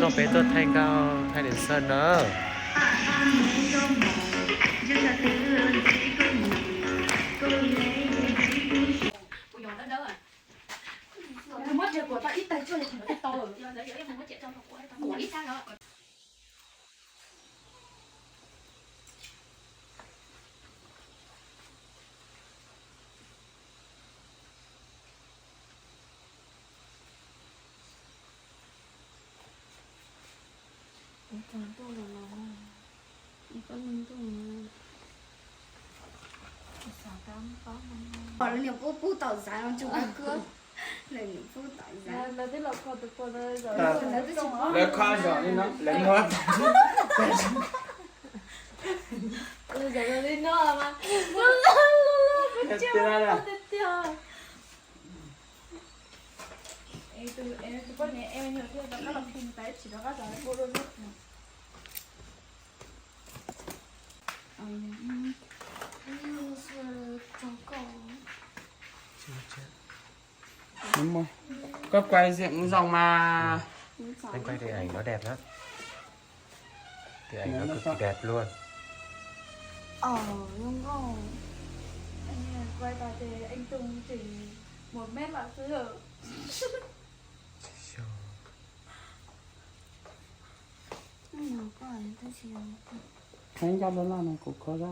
nó bé tôi thay cao thay đến sân nữa mất chuyện của tao ít tay chưa thì nó to rồi. Giờ em không có chuyện trong của ít sao đó. Còn tôi là có lưng tôi sao cắm có Còn là nhiều cô tỏ giá nó chung cái cướp. Là những cô tỏ giá. là thế là con được con rồi lấy khoa giỏi đi nó lấy ngon bây giờ đi nữa mà hết tiền ra em từ con này em nhiều thêm nó làm kinh tế chỉ nó có giá cô đôi lúc đúng rồi có quay diện dòng mà anh quay thì ảnh nó đẹp lắm thì ảnh nó cực kỳ đẹp luôn đúng rồi anh quay vào thì anh Tùng chỉ 1 mét là cứ ở anh cho đó là nó cũng có ra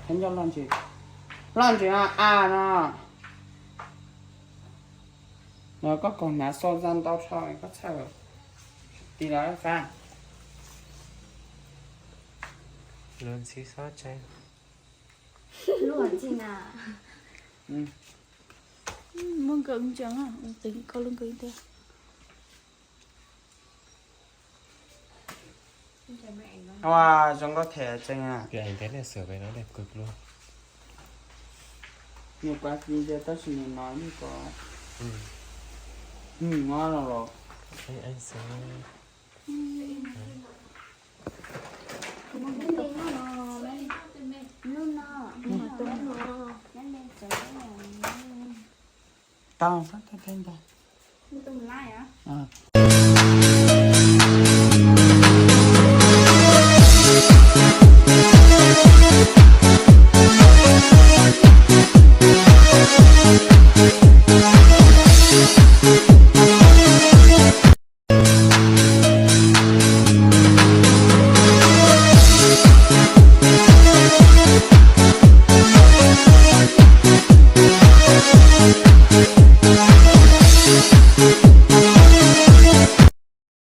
anh cho làm gì nó có còn má so gian tao soi có sao đi nói phan luôn xí xót trên Luôn chị nào. mông cứng chẳng à tính có lưng cứng thế wow chúng có thể chăng à cái ảnh thế này sửa về nó đẹp cực luôn nhiều quá gì giờ tao chỉ nói như có ngon rồi anh sẽ tao phát thanh tao Tùng like á?